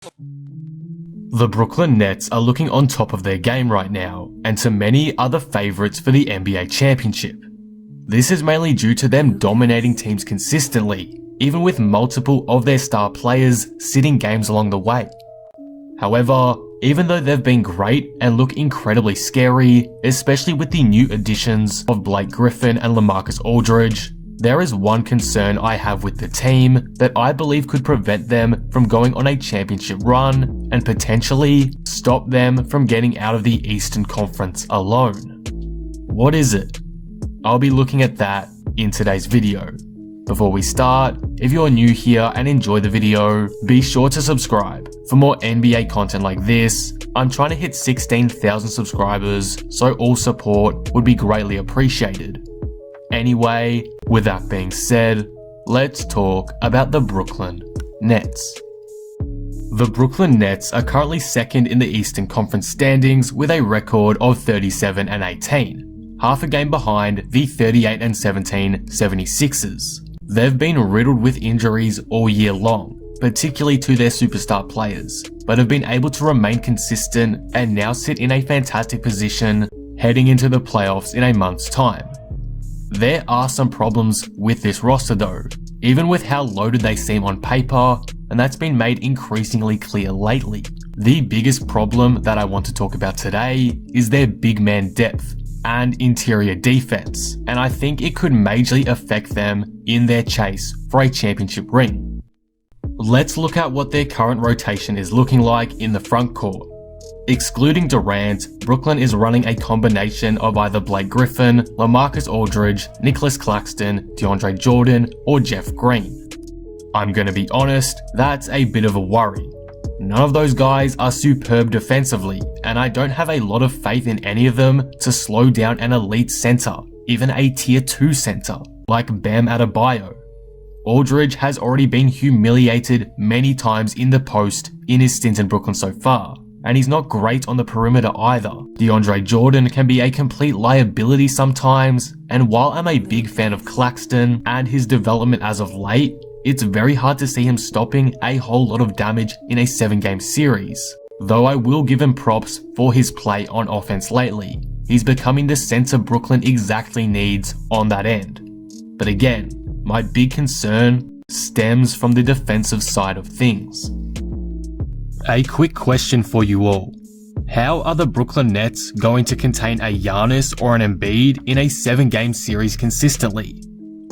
The Brooklyn Nets are looking on top of their game right now, and to many are the favourites for the NBA championship. This is mainly due to them dominating teams consistently, even with multiple of their star players sitting games along the way. However, even though they've been great and look incredibly scary, especially with the new additions of Griffin and Lamarcus Aldridge, there is one concern I have with the team that I believe could prevent them from going on a championship run and potentially stop them from getting out of the Eastern Conference alone. What is it? I'll be looking at that in today's video. Before we start, if you're new here and enjoy the video, be sure to subscribe for more NBA content like this. I'm trying to hit 16,000 subscribers, so all support would be greatly appreciated. Anyway, with that being said, let's talk about the Brooklyn Nets. The Brooklyn Nets are currently second in the Eastern Conference standings with a record of 37-18, half a game behind the 38-17 76ers. They've been riddled with injuries all year long, particularly to their superstar players, but have been able to remain consistent and now sit in a fantastic position heading into the playoffs in a month's time. There are some problems with this roster though, even with how loaded they seem on paper, and that's been made increasingly clear lately. The biggest problem that I want to talk about today is their big man depth and interior defense, and I think it could majorly affect them in their chase for a championship ring. Let's look at what their current rotation is looking like in the front court. Excluding Durant, Brooklyn is running a combination of either Griffin, Lamarcus Aldridge, Nicholas Claxton, DeAndre Jordan, or Jeff Green. I'm gonna be honest, that's a bit of a worry. None of those guys are superb defensively, and I don't have a lot of faith in any of them to slow down an elite center, even a tier 2 center, like Bam Adebayo. Aldridge has already been humiliated many times in the post in his stint in Brooklyn so far, and he's not great on the perimeter either. DeAndre Jordan can be a complete liability sometimes, and while I'm a big fan of Claxton and his development as of late, it's very hard to see him stopping a whole lot of damage in a 7-game series. Though I will give him props for his play on offense lately. He's becoming the center Brooklyn exactly needs on that end. But again, my big concern stems from the defensive side of things. A quick question for you all. How are the Brooklyn Nets going to contain a Giannis or an Embiid in a 7-game series consistently?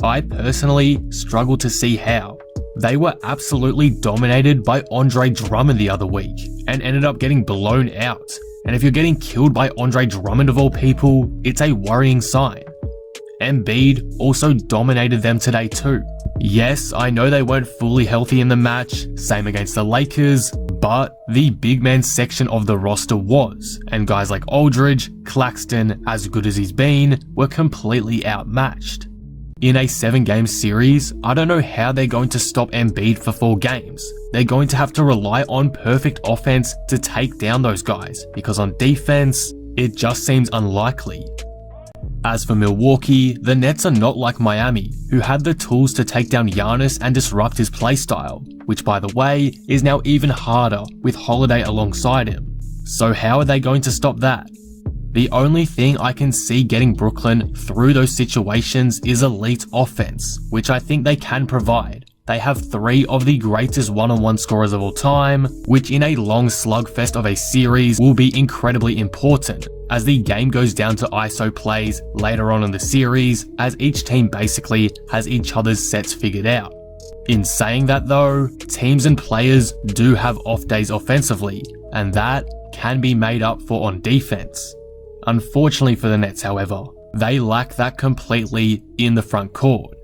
I personally struggle to see how. They were absolutely dominated by Andre Drummond the other week and ended up getting blown out. And if you're getting killed by Andre Drummond of all people, it's a worrying sign. Embiid also dominated them today too. Yes, I know they weren't fully healthy in the match, same against the Lakers, but the big man section of the roster was, and guys like Aldridge, Claxton, as good as he's been, were completely outmatched. In a 7-game series, I don't know how they're going to stop Embiid for 4 games. They're going to have to rely on perfect offense to take down those guys, because on defense, it just seems unlikely. As for Milwaukee, the Nets are not like Miami, who had the tools to take down Giannis and disrupt his playstyle, which by the way, is now even harder with Holiday alongside him. So how are they going to stop that? The only thing I can see getting Brooklyn through those situations is elite offense, which I think they can provide. They have 3 of the greatest one-on-one scorers of all time, which in a long slugfest of a series will be incredibly important, as the game goes down to ISO plays later on in the series, as each team basically has each other's sets figured out. In saying that though, teams and players do have off days offensively, and that can be made up for on defense. Unfortunately for the Nets, however, they lack that completely in the front court.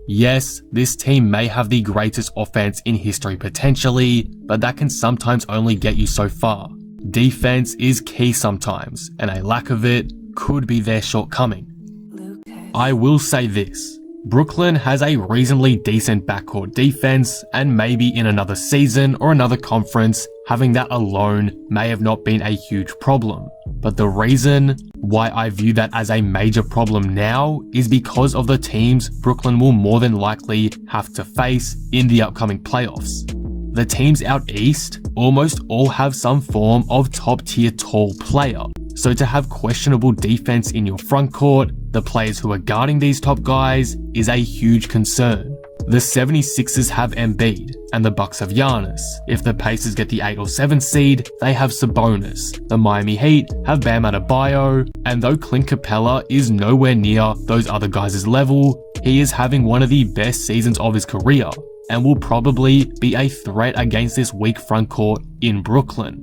Yes, this team may have the greatest offense in history potentially, but that can sometimes only get you so far. Defense is key sometimes, and a lack of it could be their shortcoming. I will say this, Brooklyn has a reasonably decent backcourt defense, and maybe in another season or another conference, having that alone may have not been a huge problem. But the reason why I view that as a major problem now is because of the teams Brooklyn will more than likely have to face in the upcoming playoffs. The teams out east almost all have some form of top tier tall player, so to have questionable defense in your front court, the players who are guarding these top guys, is a huge concern. The 76ers have Embiid, and the Bucks have Giannis. If the Pacers get the 8 or 7 seed, they have Sabonis. The Miami Heat have Bam Adebayo, and though Clint Capella is nowhere near those other guys' level, he is having one of the best seasons of his career, and will probably be a threat against this weak front court in Brooklyn.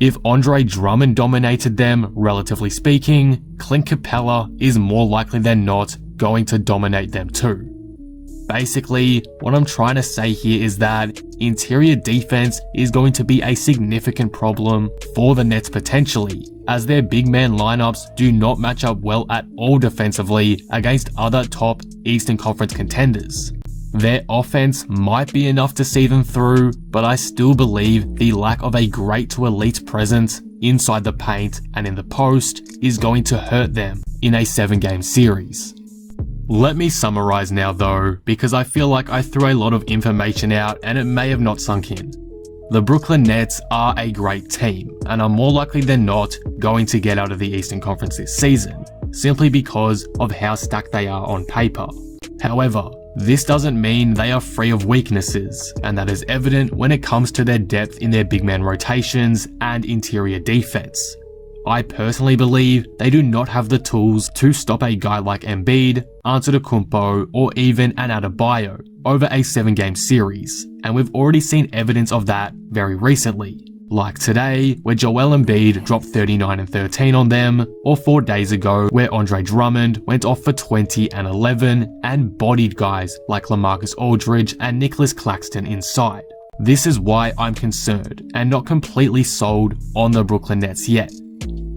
If Andre Drummond dominated them, relatively speaking, Clint Capella is more likely than not going to dominate them too. Basically, what I'm trying to say here is that interior defense is going to be a significant problem for the Nets potentially, as their big man lineups do not match up well at all defensively against other top Eastern Conference contenders. Their offense might be enough to see them through, but I still believe the lack of a great to elite presence inside the paint and in the post is going to hurt them in a 7-game series. Let me summarize now though, because I feel like I threw a lot of information out and it may have not sunk in. The Brooklyn Nets are a great team and are more likely than not going to get out of the Eastern Conference this season, simply because of how stacked they are on paper. However, this doesn't mean they are free of weaknesses, and that is evident when it comes to their depth in their big man rotations and interior defense. I personally believe they do not have the tools to stop a guy like Embiid, Antetokounmpo, or even an Adebayo over a 7-game series, and we've already seen evidence of that very recently. Like today, where Joel Embiid dropped 39 and 13 on them, or 4 days ago, where Andre Drummond went off for 20 and 11 and bodied guys like Lamarcus Aldridge and Nicholas Claxton inside. This is why I'm concerned and not completely sold on the Brooklyn Nets yet.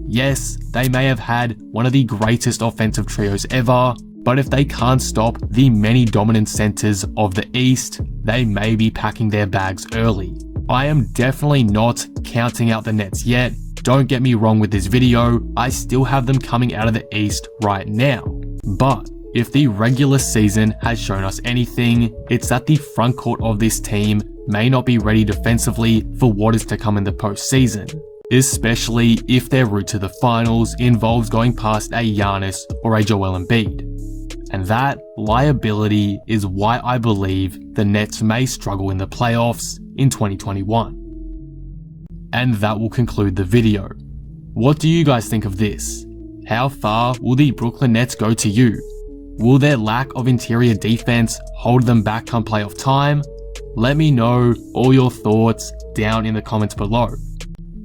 Yes, they may have had one of the greatest offensive trios ever, but if they can't stop the many dominant centers of the East, they may be packing their bags early. I am definitely not counting out the Nets yet. Don't get me wrong with this video, I still have them coming out of the East right now. But if the regular season has shown us anything, it's that the front court of this team may not be ready defensively for what is to come in the postseason, especially if their route to the finals involves going past a Giannis or a Joel Embiid. And that liability is why I believe the Nets may struggle in the playoffs in 2021. And that will conclude the video. What do you guys think of this? How far will the Brooklyn Nets go to you? Will their lack of interior defense hold them back come playoff time? Let me know all your thoughts down in the comments below.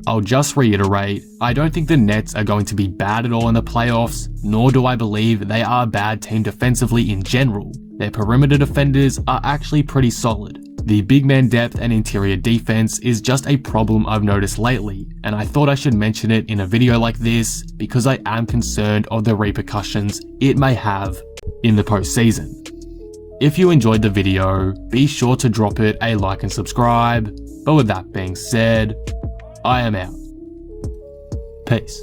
I'll just reiterate, I don't think the Nets are going to be bad at all in the playoffs, nor do I believe they are a bad team defensively in general. Their perimeter defenders are actually pretty solid. The big man depth and interior defense is just a problem I've noticed lately, and I thought I should mention it in a video like this because I am concerned of the repercussions it may have in the postseason. If you enjoyed the video, be sure to drop it a like and subscribe, but with that being said, I am out. Peace.